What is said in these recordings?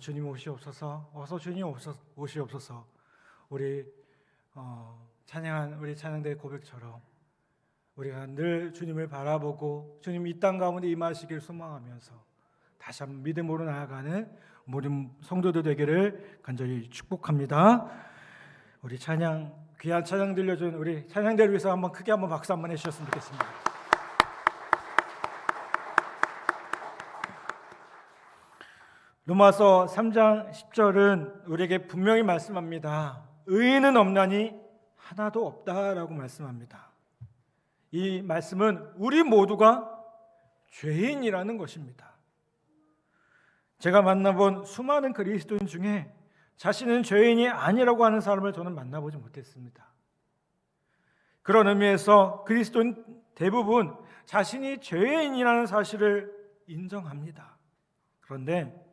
주님 오시옵소서, 어서 주님 오시옵소서. 우리 찬양한 우리 찬양대의 고백처럼 우리가 늘 주님을 바라보고 주님 이 땅 가운데 임하시길 소망하면서 다시 한번 믿음으로 나아가는 모든 성도들 되기를 간절히 축복합니다. 우리 귀한 찬양 들려준 우리 찬양대를 위해서 크게 한번 박수 한번 해주셨으면 좋겠습니다. 로마서 3장 10절은 우리에게 분명히 말씀합니다. 의인은 없나니 하나도 없다라고 말씀합니다. 이 말씀은 우리 모두가 죄인이라는 것입니다. 제가 만나본 수많은 그리스도인 중에 자신은 죄인이 아니라고 하는 사람을 저는 만나보지 못했습니다. 그런 의미에서 그리스도인 대부분 자신이 죄인이라는 사실을 인정합니다. 그런데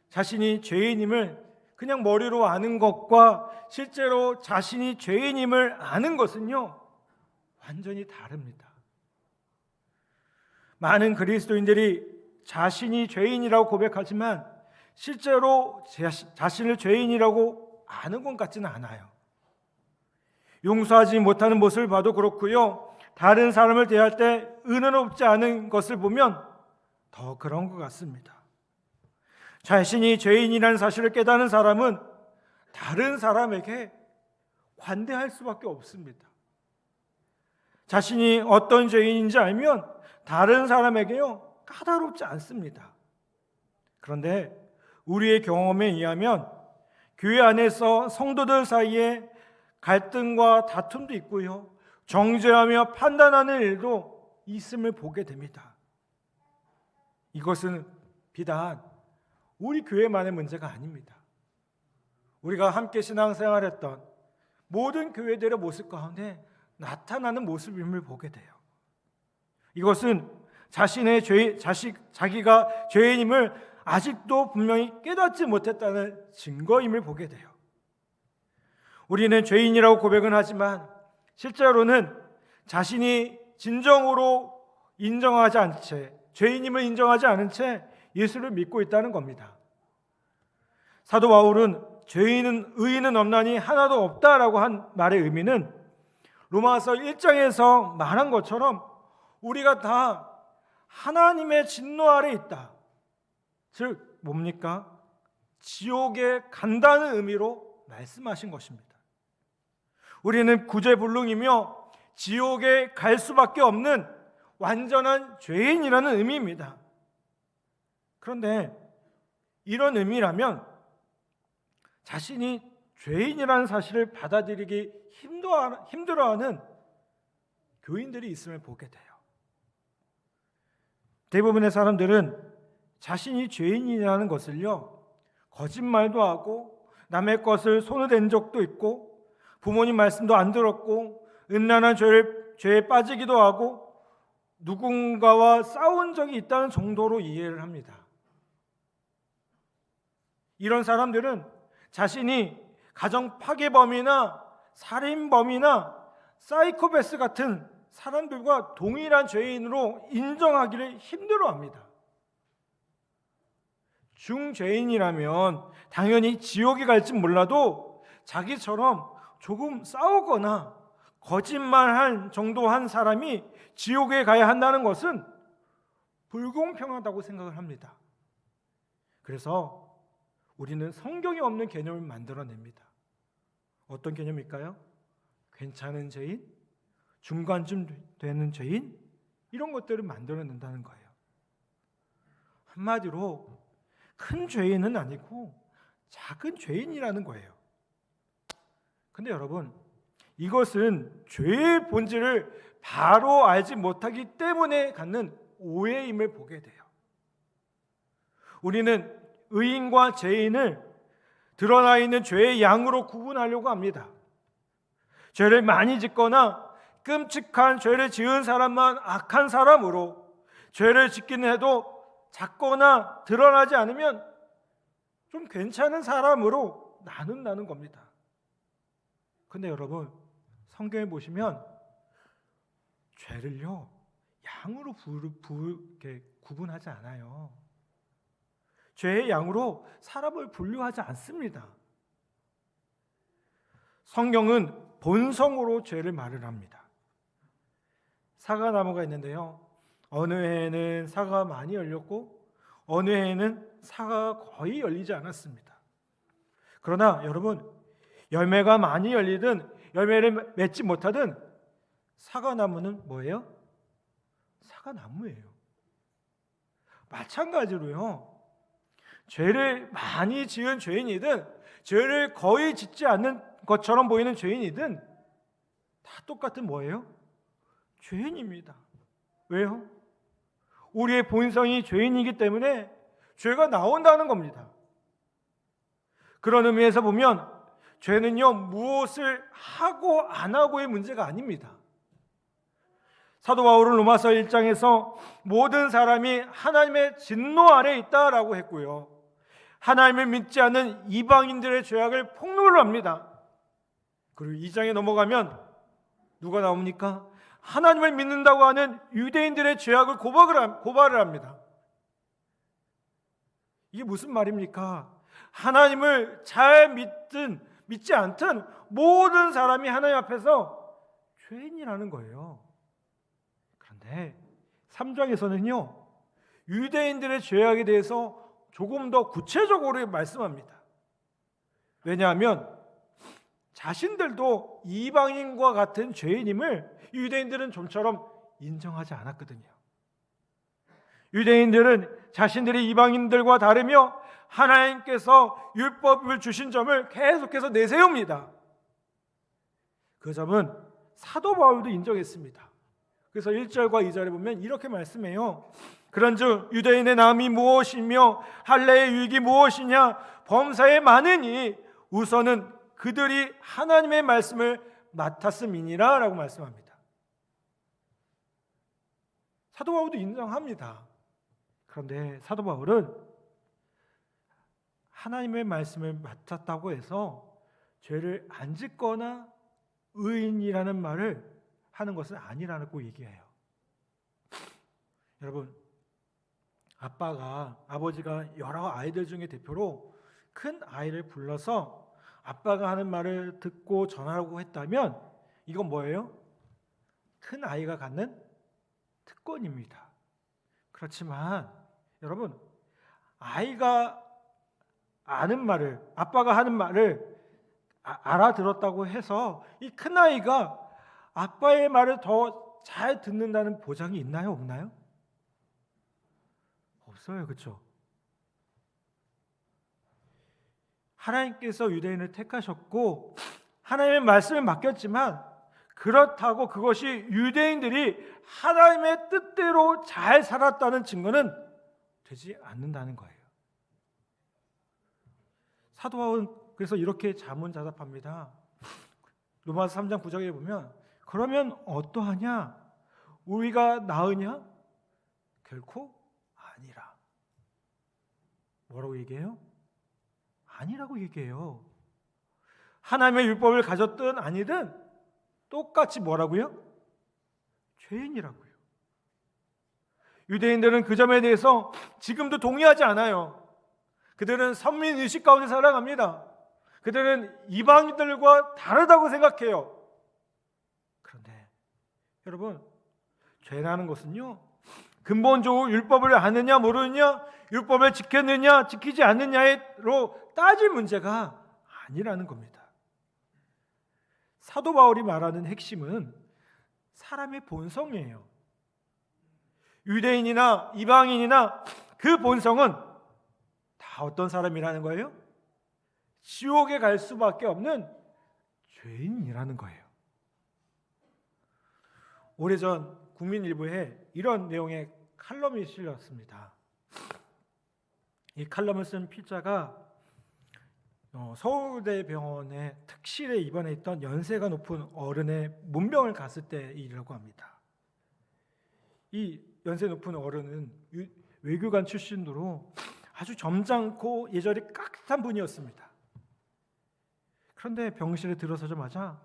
자신이 죄인임을 그냥 머리로 아는 것과 실제로 자신이 죄인임을 아는 것은요, 완전히 다릅니다. 많은 그리스도인들이 자신이 죄인이라고 고백하지만 실제로 자신을 죄인이라고 아는 것 같지는 않아요. 용서하지 못하는 모습을 봐도 그렇고요, 다른 사람을 대할 때 은혜롭지 않은 것을 보면 더 그런 것 같습니다. 자신이 죄인이라는 사실을 깨닫는 사람은 다른 사람에게 관대할 수밖에 없습니다. 자신이 어떤 죄인인지 알면 다른 사람에게요, 까다롭지 않습니다. 그런데 우리의 경험에 의하면 교회 안에서 성도들 사이에 갈등과 다툼도 있고요, 정죄하며 판단하는 일도 있음을 보게 됩니다. 이것은 비단 우리 교회만의 문제가 아닙니다. 우리가 함께 신앙생활했던 모든 교회들의 모습 가운데 나타나는 모습임을 보게 돼요. 이것은 자기가 죄인임을 아직도 분명히 깨닫지 못했다는 증거임을 보게 돼요. 우리는 죄인이라고 고백은 하지만 실제로는 자신이 진정으로 인정하지 않은 채, 죄인임을 인정하지 않은 채 예수를 믿고 있다는 겁니다. 사도 바울은 의인은 없나니 하나도 없다라고 한 말의 의미는 로마서 1장에서 말한 것처럼 우리가 다 하나님의 진노 아래 있다. 즉 뭡니까? 지옥에 간다는 의미로 말씀하신 것입니다. 우리는 구제불능이며 지옥에 갈 수밖에 없는 완전한 죄인이라는 의미입니다. 그런데 이런 의미라면 자신이 죄인이라는 사실을 받아들이기 힘들어하는 교인들이 있음을 보게 돼요. 대부분의 사람들은 자신이 죄인이라는 것을요, 거짓말도 하고 남의 것을 손을 댄 적도 있고 부모님 말씀도 안 들었고 음란한 죄에 빠지기도 하고 누군가와 싸운 적이 있다는 정도로 이해를 합니다. 이런 사람들은 자신이 가정 파괴범이나 살인범이나 사이코패스 같은 사람들과 동일한 죄인으로 인정하기를 힘들어합니다. 중죄인이라면 당연히 지옥에 갈지 몰라도 자기처럼 조금 싸우거나 거짓말한 정도 한 사람이 지옥에 가야 한다는 것은 불공평하다고 생각을 합니다. 그래서 우리는 성경에 없는 개념을 만들어냅니다. 어떤 개념일까요? 괜찮은 죄인, 중간쯤 되는 죄인, 이런 것들을 만들어낸다는 거예요. 한마디로 큰 죄인은 아니고 작은 죄인이라는 거예요. 근데 여러분, 이것은 죄의 본질을 바로 알지 못하기 때문에 갖는 오해임을 보게 돼요. 우리는 의인과 죄인을 드러나 있는 죄의 양으로 구분하려고 합니다. 죄를 많이 짓거나 끔찍한 죄를 지은 사람만 악한 사람으로, 죄를 짓기는 해도 작거나 드러나지 않으면 좀 괜찮은 사람으로 나눈다는 겁니다. 근데 여러분, 성경에 보시면 죄를요, 양으로 구분하지 않아요. 죄의 양으로 사람을 분류하지 않습니다. 성경은 본성으로 죄를 말을 합니다. 사과나무가 있는데요, 어느 해에는 사과가 많이 열렸고 어느 해에는 사과가 거의 열리지 않았습니다. 그러나 여러분, 열매가 많이 열리든 열매를 맺지 못하든 사과나무는 뭐예요? 사과나무예요. 마찬가지로요, 죄를 많이 지은 죄인이든 죄를 거의 짓지 않는 것처럼 보이는 죄인이든 다 똑같은 뭐예요? 죄인입니다. 왜요? 우리의 본성이 죄인이기 때문에 죄가 나온다는 겁니다. 그런 의미에서 보면 죄는요, 무엇을 하고 안 하고의 문제가 아닙니다. 사도 바울은 로마서 1장에서 모든 사람이 하나님의 진노 아래에 있다라고 했고요, 하나님을 믿지 않는 이방인들의 죄악을 폭로를 합니다. 그리고 2장에 넘어가면 누가 나옵니까? 하나님을 믿는다고 하는 유대인들의 죄악을 고발을 합니다. 이게 무슨 말입니까? 하나님을 잘 믿지 않든 모든 사람이 하나님 앞에서 죄인이라는 거예요. 그런데 3장에서는요, 유대인들의 죄악에 대해서 조금 더 구체적으로 말씀합니다. 왜냐하면 자신들도 이방인과 같은 죄인임을 유대인들은 좀처럼 인정하지 않았거든요. 유대인들은 자신들이 이방인들과 다르며 하나님께서 율법을 주신 점을 계속해서 내세웁니다. 그 점은 사도 바울도 인정했습니다. 그래서 1절과 2절에 보면 이렇게 말씀해요. 그런즉 유대인의 남이 무엇이며 할례의 유익이 무엇이냐? 범사에 많으니 우선은 그들이 하나님의 말씀을 맡았음이니라 라고 말씀합니다. 사도 바울도 인정합니다. 그런데 사도 바울은 하나님의 말씀을 맡았다고 해서 죄를 안 짓거나 의인이라는 말을 하는 것은 아니라고 얘기해요. 여러분, 아버지가 여러 아이들 중에 대표로 큰 아이를 불러서 아빠가 하는 말을 듣고 전하라고 했다면 이건 뭐예요? 큰 아이가 갖는 특권입니다. 그렇지만 여러분, 아이가 아는 말을, 아빠가 하는 말을 알아들었다고 해서 이 큰 아이가 아빠의 말을 더 잘 듣는다는 보장이 있나요? 없나요? 없어요. 그렇죠? 하나님께서 유대인을 택하셨고 하나님의 말씀을 맡겼지만 그렇다고 그것이 유대인들이 하나님의 뜻대로 잘 살았다는 증거는 되지 않는다는 거예요. 사도 바울은 그래서 이렇게 자문자답합니다. 로마서 3장 9절에 보면 그러면 어떠하냐? 우리가 나으냐? 결코 아니라. 뭐라고 얘기해요? 아니라고 얘기해요. 하나님의 율법을 가졌든 아니든 똑같이 뭐라고요? 죄인이라고요. 유대인들은 그 점에 대해서 지금도 동의하지 않아요. 그들은 선민의식 가운데 살아갑니다. 그들은 이방인들과 다르다고 생각해요. 그런데 여러분, 죄라는 것은요, 근본적으로 율법을 아느냐 모르느냐, 율법을 지켰느냐 지키지 않느냐로 따질 문제가 아니라는 겁니다. 사도 바울이 말하는 핵심은 사람의 본성이에요. 유대인이나 이방인이나 그 본성은 다 어떤 사람이라는 거예요? 지옥에 갈 수밖에 없는 죄인이라는 거예요. 오래전 국민일보에 이런 내용의 칼럼이 실렸습니다. 이 칼럼을 쓴 필자가 서울대병원의 특실에 입원해 있던 연세가 높은 어른의 문병을 갔을 때 일이라고 합니다. 이 연세 높은 어른은 외교관 출신으로 아주 점잖고 예절이 깍듯한 분이었습니다. 그런데 병실에 들어서자마자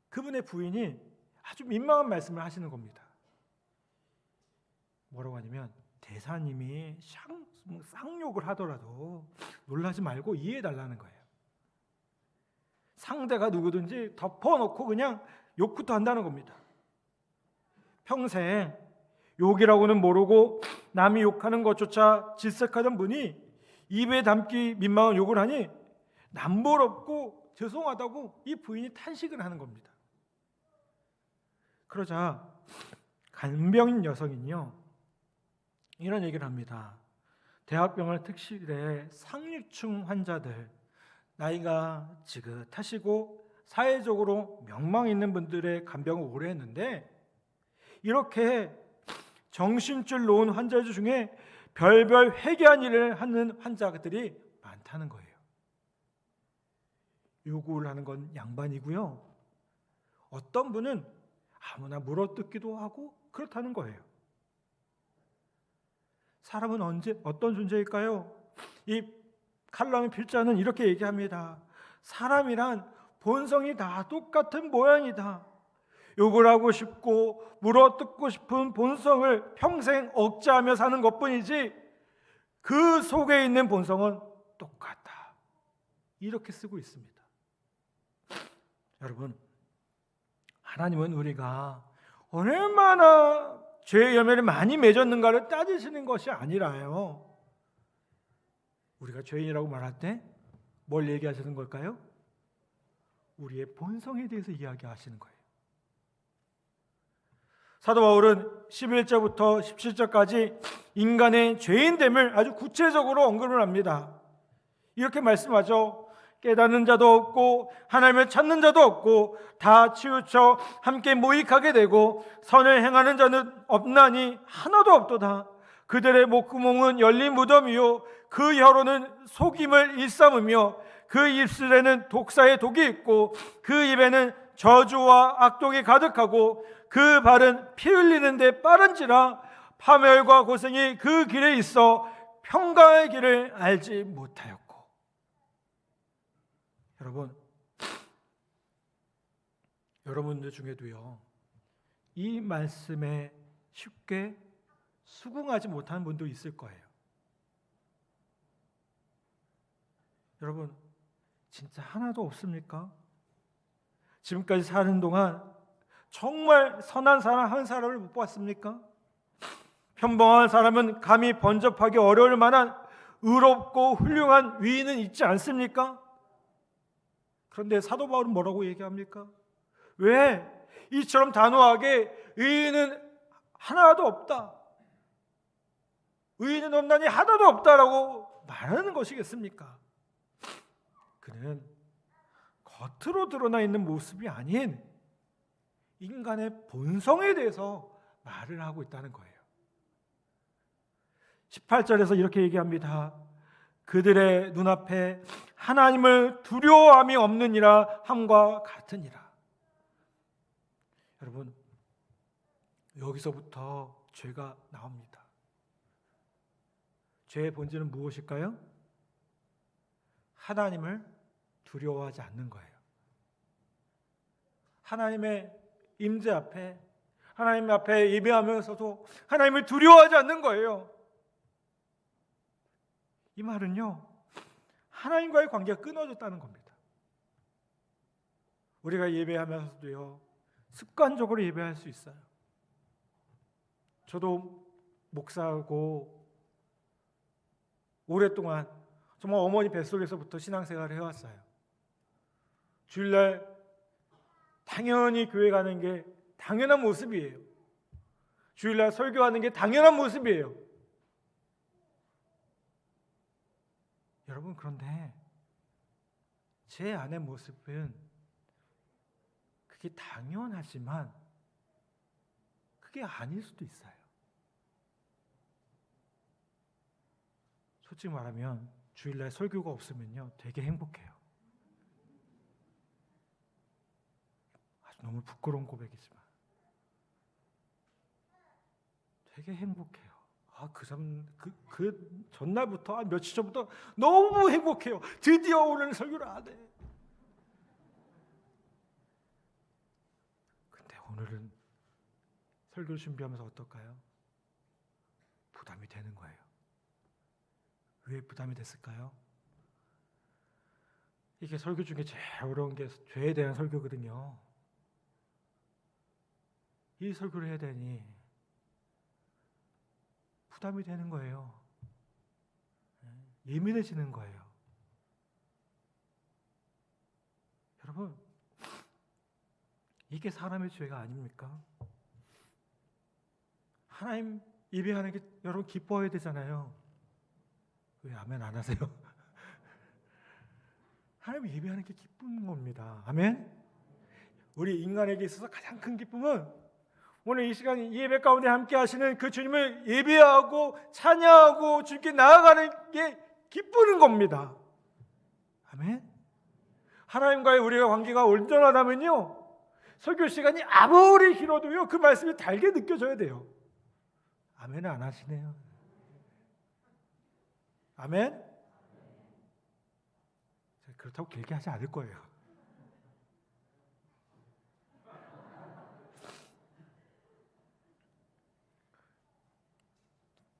그분의 부인이 아주 민망한 말씀을 하시는 겁니다. 뭐라고 하냐면 제사님이 쌍욕을 하더라도 놀라지 말고 이해해달라는 거예요. 상대가 누구든지 덮어놓고 그냥 욕부터 한다는 겁니다. 평생 욕이라고는 모르고 남이 욕하는 것조차 질색하던 분이 입에 담기 민망한 욕을 하니 남보럽고 죄송하다고 이 부인이 탄식을 하는 겁니다. 그러자 간병인 여성은요 이런 얘기를 합니다. 대학병원 특실의 상류층 환자들, 나이가 지긋하시고 사회적으로 명망 있는 분들의 간병을 오래 했는데 이렇게 정신줄 놓은 환자들 중에 별별 회개한 일을 하는 환자들이 많다는 거예요. 요구를 하는 건 양반이고요. 어떤 분은 아무나 물어뜯기도 하고 그렇다는 거예요. 사람은 어떤 존재일까요? 이 칼럼의 필자는 이렇게 얘기합니다. 사람이란 본성이 다 똑같은 모양이다. 욕을 하고 싶고 물어뜯고 싶은 본성을 평생 억제하며 사는 것뿐이지 그 속에 있는 본성은 똑같다. 이렇게 쓰고 있습니다. 여러분, 하나님은 우리가 얼마나 죄의 열매를 많이 맺었는가를 따지시는 것이 아니라요. 우리가 죄인이라고 말할 때 뭘 얘기하시는 걸까요? 우리의 본성에 대해서 이야기하시는 거예요. 사도 바울은 11절부터 17절까지 인간의 죄인됨을 아주 구체적으로 언급을 합니다. 이렇게 말씀하죠. 깨닫는 자도 없고 하나님을 찾는 자도 없고 다 치우쳐 함께 모익하게 되고 선을 행하는 자는 없나니 하나도 없도다. 그들의 목구멍은 열린 무덤이요 그 혀로는 속임을 일삼으며 그 입술에는 독사의 독이 있고 그 입에는 저주와 악독이 가득하고 그 발은 피 흘리는 데 빠른지라 파멸과 고생이 그 길에 있어 평강의 길을 알지 못하였고. 여러분들 중에도요 이 말씀에 쉽게 수긍하지 못하는 분도 있을 거예요. 여러분, 진짜 하나도 없습니까? 지금까지 사는 동안 정말 선한 사람 한 사람을 못 봤습니까? 평범한 사람은 감히 번접하기 어려울 만한 의롭고 훌륭한 위인은 있지 않습니까? 그런데 사도 바울은 뭐라고 얘기합니까? 왜 이처럼 단호하게 의인은 하나도 없다, 의인은 없나니 하나도 없다라고 말하는 것이겠습니까? 그는 겉으로 드러나 있는 모습이 아닌 인간의 본성에 대해서 말을 하고 있다는 거예요. 18절에서 이렇게 얘기합니다. 그들의 눈앞에 하나님을 두려워함이 없느니라 함과 같으니라. 여러분, 여기서부터 죄가 나옵니다. 죄의 본질은 무엇일까요? 하나님을 두려워하지 않는 거예요. 하나님의 임재 앞에, 하나님 앞에 예배하면서도 하나님을 두려워하지 않는 거예요. 이 말은요, 하나님과의 관계가 끊어졌다는 겁니다. 우리가 예배하면서도요, 습관적으로 예배할 수 있어요. 저도 목사하고 오랫동안 정말 어머니 뱃속에서부터 신앙생활을 해왔어요. 주일날 당연히 교회 가는 게 당연한 모습이에요. 주일날 설교하는 게 당연한 모습이에요. 여러분, 그런데 제 안의 모습은 그게 당연하지만 그게 아닐 수도 있어요. 솔직히 말하면 주일날 설교가 없으면요 되게 행복해요. 아주 너무 부끄러운 고백이지만 되게 행복해요. 그 전날부터 며칠 전부터 너무 행복해요. 드디어 오늘 설교를 하네. 근데 오늘은 설교를 준비하면서 어떨까요? 부담이 되는 거예요. 왜 부담이 됐을까요? 이게 설교 중에 제일 어려운 게 죄에 대한 설교거든요. 이 설교를 해야 되니 부담이 되는 거예요. 예민해지는 거예요. 여러분, 이게 사람의 죄가 아닙니까? 하나님 예배하는 게 여러분 기뻐해야 되잖아요. 왜 아멘 안 하세요? 하나님 예배하는 게 기쁜 겁니다. 아멘? 우리 인간에게 있어서 가장 큰 기쁨은 오늘 이 시간 예배 가운데 함께 하시는 그 주님을 예배하고 찬양하고 주님께 나아가는 게 기쁘는 겁니다. 아멘? 하나님과의 우리가 관계가 온전하다면요, 설교 시간이 아무리 길어도요 그 말씀이 달게 느껴져야 돼요. 아멘은 안 하시네요. 아멘? 그렇다고 길게 하지 않을 거예요.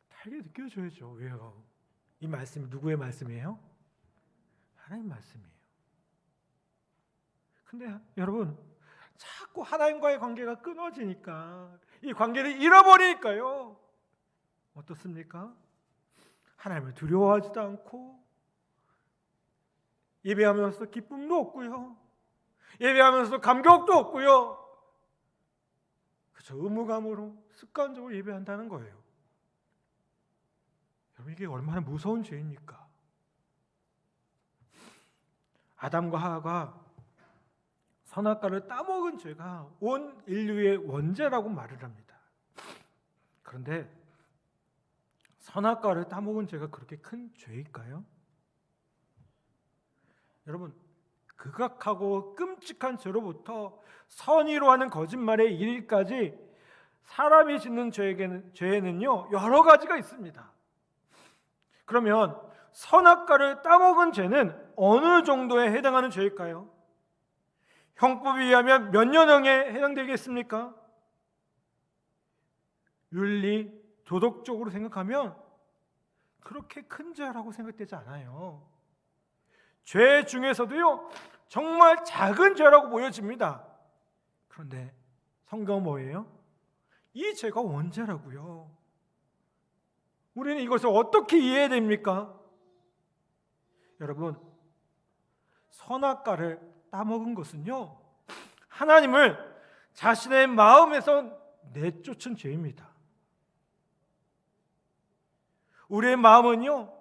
달게 느껴져야죠. 왜요? 이 말씀이 누구의 말씀이에요? 하나님 말씀이에요. 근데 여러분, 자꾸 하나님과의 관계가 끊어지니까, 이 관계를 잃어버리니까요, 어떻습니까? 하나님을 두려워하지도 않고 예배하면서 기쁨도 없고요, 예배하면서 감격도 없고요, 그저 의무감으로 습관적으로 예배한다는 거예요. 여러분, 이게 얼마나 무서운 죄입니까? 아담과 하와가 선악과를 따먹은 죄가 온 인류의 원죄라고 말을 합니다. 그런데 선악과를 따먹은 죄가 그렇게 큰 죄일까요? 여러분, 극악하고 끔찍한 죄로부터 선의로 하는 거짓말에 이르기까지 사람이 짓는 죄에는요 여러 가지가 있습니다. 그러면 선악과를 따먹은 죄는 어느 정도에 해당하는 죄일까요? 형법에 의하면 몇 년형에 해당되겠습니까? 윤리, 도덕적으로 생각하면 그렇게 큰 죄라고 생각되지 않아요. 죄 중에서도요 정말 작은 죄라고 보여집니다. 그런데 성경은 뭐예요? 이 죄가 원죄라고요. 우리는 이것을 어떻게 이해해야 됩니까? 여러분, 선악과를 따먹은 것은요 하나님을 자신의 마음에서 내쫓은 죄입니다. 우리의 마음은요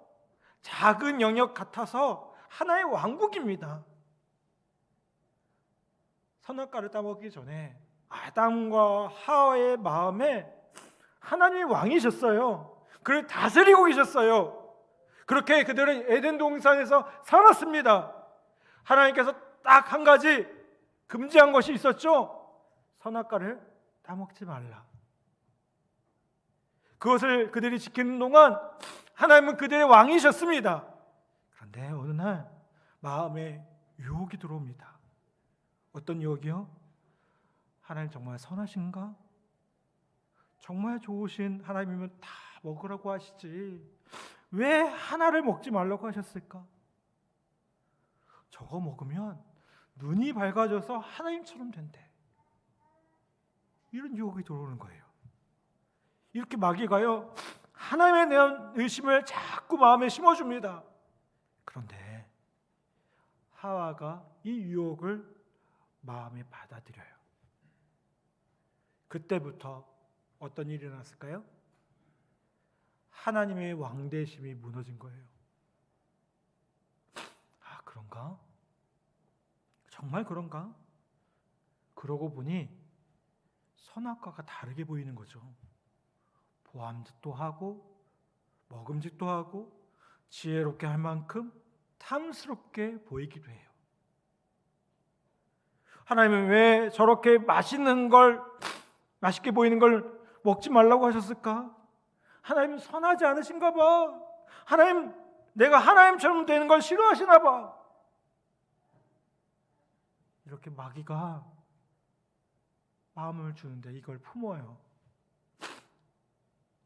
작은 영역 같아서 하나의 왕국입니다. 선악과를 따먹기 전에 아담과 하와의 마음에 하나님이 왕이셨어요. 그를 다스리고 계셨어요. 그렇게 그들은 에덴 동산에서 살았습니다. 하나님께서 딱 한 가지 금지한 것이 있었죠. 선악과를 따먹지 말라. 그것을 그들이 지키는 동안 하나님은 그들의 왕이셨습니다. 그런데 어느 날 마음에 유혹이 들어옵니다. 어떤 유혹이요? 하나님 정말 선하신가? 정말 좋으신 하나님이면 다 먹으라고 하시지 왜 하나를 먹지 말라고 하셨을까? 저거 먹으면 눈이 밝아져서 하나님처럼 된대. 이런 유혹이 들어오는 거예요. 이렇게 마귀가요 하나님에 대한 의심을 자꾸 마음에 심어줍니다. 그런데 하와가 이 유혹을 마음에 받아들여요. 그때부터 어떤 일이 일어났을까요? 하나님의 왕대심이 무너진 거예요. 아, 그런가? 정말 그런가? 그러고 보니 선악과가 다르게 보이는 거죠. 보암직도 하고 먹음직도 하고 지혜롭게 할 만큼 탐스럽게 보이기도 해요. 하나님은 왜 저렇게 맛있게 보이는 걸 먹지 말라고 하셨을까? 하나님은 선하지 않으신가 봐. 하나님, 내가 하나님처럼 되는 걸 싫어하시나 봐. 이렇게 마귀가 마음을 주는데 이걸 품어요.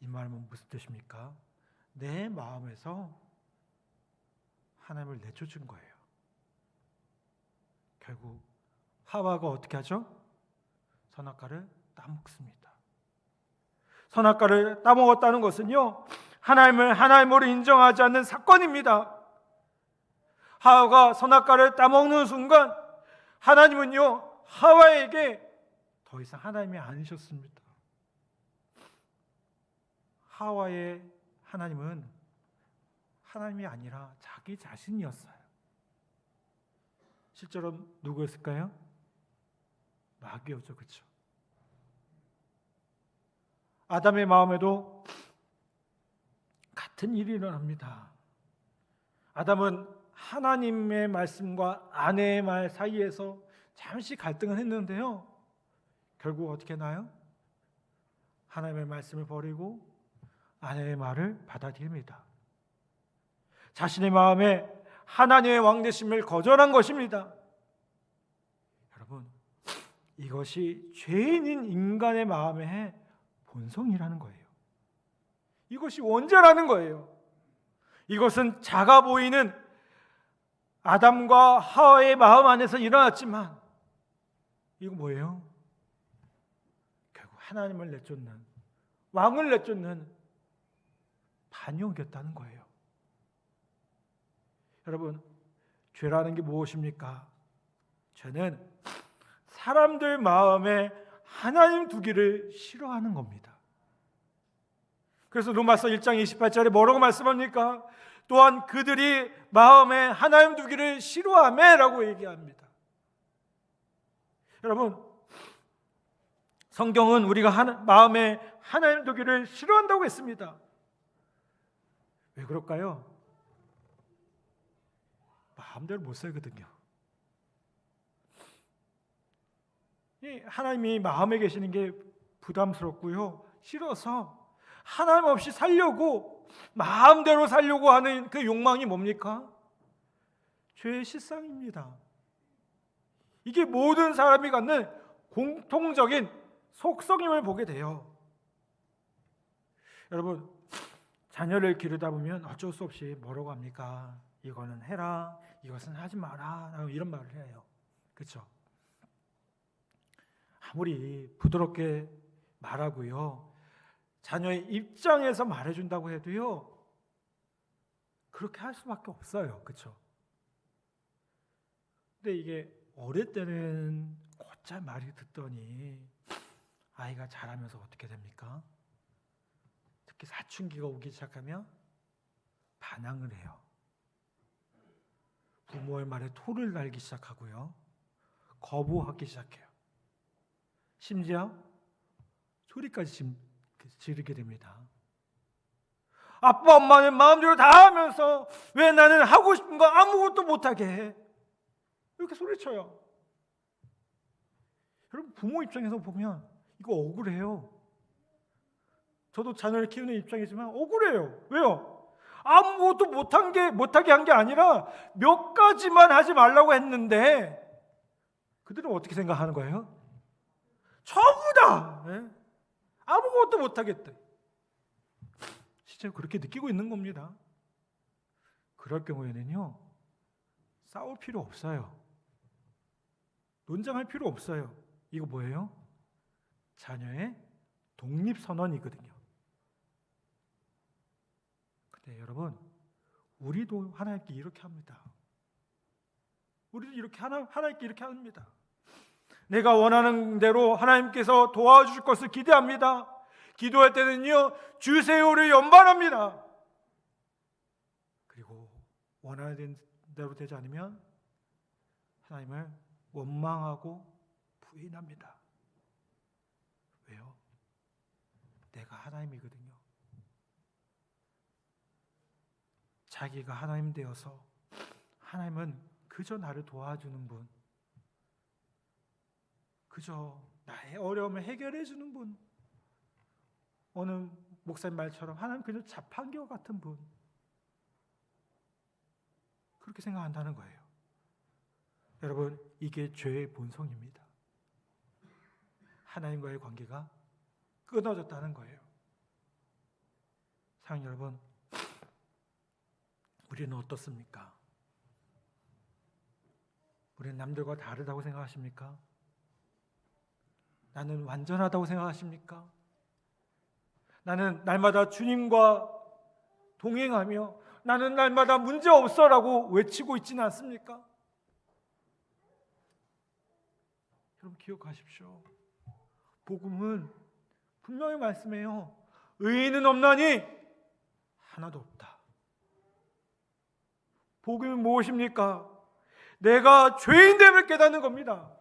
이 말은 무슨 뜻입니까? 내 마음에서 하나님을 내쫓은 거예요. 결국 하와가 어떻게 하죠? 선악과를 따먹습니다. 선악과를 따먹었다는 것은요, 하나님을 하나님으로 인정하지 않는 사건입니다. 하와가 선악과를 따먹는 순간 하나님은요, 하와에게 더 이상 하나님이 아니셨습니다. 하와의 하나님은 하나님이 아니라 자기 자신이었어요. 실제로 누구였을까요? 마귀였죠. 그렇죠? 아담의 마음에도 같은 일이 일어납니다. 아담은 하나님의 말씀과 아내의 말 사이에서 잠시 갈등을 했는데요, 결국 어떻게 나요? 하나님의 말씀을 버리고 아내의 말을 받아들입니다. 자신의 마음에 하나님의 왕되심을 거절한 것입니다. 여러분, 이것이 죄인인 인간의 마음의 본성이라는 거예요. 이것이 원죄라는 거예요. 이것은 작아 보이는 아담과 하와의 마음 안에서 일어났지만 이거 뭐예요? 결국 하나님을 내쫓는, 왕을 내쫓는 반역이었다는 거예요. 여러분, 죄라는 게 무엇입니까? 죄는 사람들 마음에 하나님 두기를 싫어하는 겁니다. 그래서 로마서 1장 28절에 뭐라고 말씀합니까? 또한 그들이 마음에 하나님 두기를 싫어하매라고 얘기합니다. 여러분, 성경은 우리가 마음에 하나님 두기를 싫어한다고 했습니다. 왜 그럴까요? 마음대로 못 살거든요. 하나님이 마음에 계시는 게 부담스럽고요, 싫어서 하나님 없이 살려고, 마음대로 살려고 하는 그 욕망이 뭡니까? 죄의 실상입니다. 이게 모든 사람이 갖는 공통적인 속성임을 보게 돼요. 여러분, 자녀를 기르다 보면 어쩔 수 없이 뭐라고 합니까? 이거는 해라, 이것은 하지 마라, 이런 말을 해요. 그렇죠? 아무리 부드럽게 말하고요, 자녀의 입장에서 말해준다고 해도요, 그렇게 할 수밖에 없어요. 그렇죠? 근데 이게 어릴 때는 곧잘 말이 듣더니 아이가 자라면서 어떻게 됩니까? 특히 사춘기가 오기 시작하면 반항을 해요. 부모의 말에 토를 달기 시작하고요, 거부하기 시작해요. 심지어 소리까지 지르게 됩니다. 아빠 엄마는 마음대로 다 하면서 왜 나는 하고 싶은 거 아무것도 못하게 해? 이렇게 소리쳐요. 여러분, 부모 입장에서 보면 이거 억울해요. 저도 자녀를 키우는 입장이지만 억울해요. 왜요? 아무것도 못하게 한 게 아니라 몇 가지만 하지 말라고 했는데 그들은 어떻게 생각하는 거예요? 전부 다 아무것도 못하겠대. 실제로 그렇게 느끼고 있는 겁니다. 그럴 경우에는요, 싸울 필요 없어요. 논쟁할 필요 없어요. 이거 뭐예요? 자녀의 독립선언이거든요. 근데 여러분, 우리도 하나님께 이렇게 합니다. 우리도 이렇게 하나님께 이렇게 합니다. 내가 원하는 대로 하나님께서 도와주실 것을 기대합니다. 기도할 때는요, 주세요를 연발합니다. 그리고 원하는 대로 되지 않으면 하나님을 원망하고 부인합니다. 왜요? 내가 하나님이거든요. 자기가 하나님 되어서, 하나님은 그저 나를 도와주는 분, 그저 나의 어려움을 해결해 주는 분, 어느 목사님 말처럼 하나님 그저 자판기와 같은 분, 그렇게 생각한다는 거예요. 여러분, 이게 죄의 본성입니다. 하나님과의 관계가 끊어졌다는 거예요. 사랑하는 여러분, 우리는 어떻습니까? 우리는 남들과 다르다고 생각하십니까? 나는 완전하다고 생각하십니까? 나는 날마다 주님과 동행하며 나는 날마다 문제없어라고 외치고 있지는 않습니까? 여러분 기억하십시오. 복음은 분명히 말씀해요. 의인은 없나니 하나도 없다. 복음이 무엇입니까? 내가 죄인됨을 깨닫는 겁니다.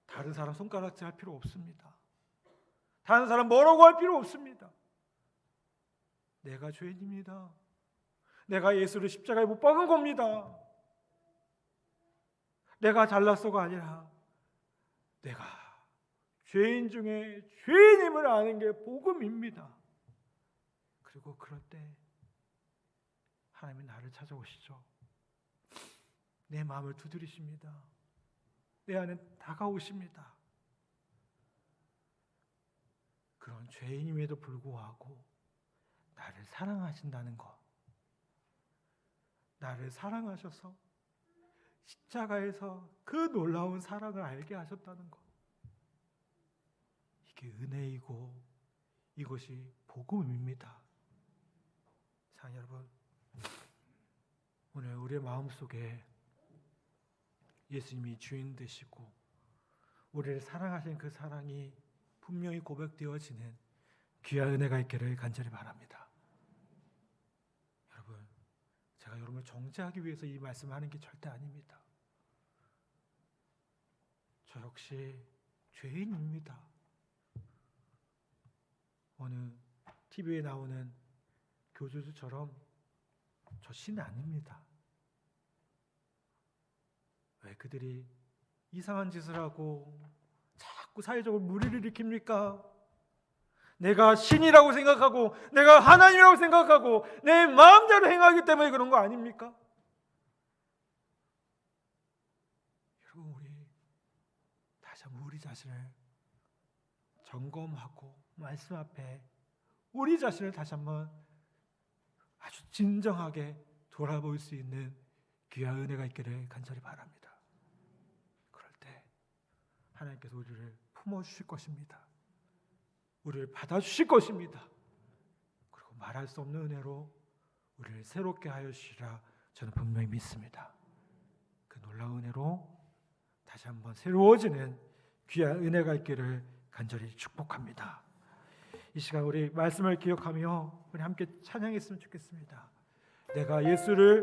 다른 사람 손가락질 할 필요 없습니다. 다른 사람 뭐라고 할 필요 없습니다. 내가 죄인입니다. 내가 예수를 십자가에 못 박은 겁니다. 내가 잘났어가 아니라 내가 죄인 중에 죄인임을 아는 게 복음입니다. 그리고 그럴 때 하나님이 나를 찾아오시죠. 내 마음을 두드리십니다. 내 안에 다가오십니다. 그런 죄인임에도 불구하고 나를 사랑하신다는 것, 나를 사랑하셔서 십자가에서 그 놀라운 사랑을 알게 하셨다는 것, 이게 은혜이고 이것이 복음입니다. 사랑하는 여러분, 오늘 우리의 마음속에 예수님이 주인 되시고 우리를 사랑하신 그 사랑이 분명히 고백되어지는 귀한 은혜가 있기를 간절히 바랍니다. 여러분, 제가 여러분을 정죄하기 위해서 이 말씀을 하는 게 절대 아닙니다. 저 역시 죄인입니다. 어느 TV에 나오는 교주들처럼 저 신은 아닙니다. 왜 그들이 이상한 짓을 하고 자꾸 사회적으로 물의를 일으킵니까? 내가 신이라고 생각하고 내가 하나님이라고 생각하고 내 마음대로 행하기 때문에 그런 거 아닙니까? 여러분, 우리 다시 한번 우리 자신을 점검하고 말씀 앞에 우리 자신을 다시 한번 아주 진정하게 돌아볼 수 있는 귀한 은혜가 있기를 간절히 바랍니다. 그럴 때 하나님께서 우리를 품어주실 것입니다. 우리를 받아주실 것입니다. 그리고 말할 수 없는 은혜로 우리를 새롭게 하여 주시리라 저는 분명히 믿습니다. 그 놀라운 은혜로 다시 한번 새로워지는 귀한 은혜가 있기를 간절히 축복합니다. 이 시간 우리 말씀을 기억하며 우리 함께 찬양했으면 좋겠습니다. 내가 예수를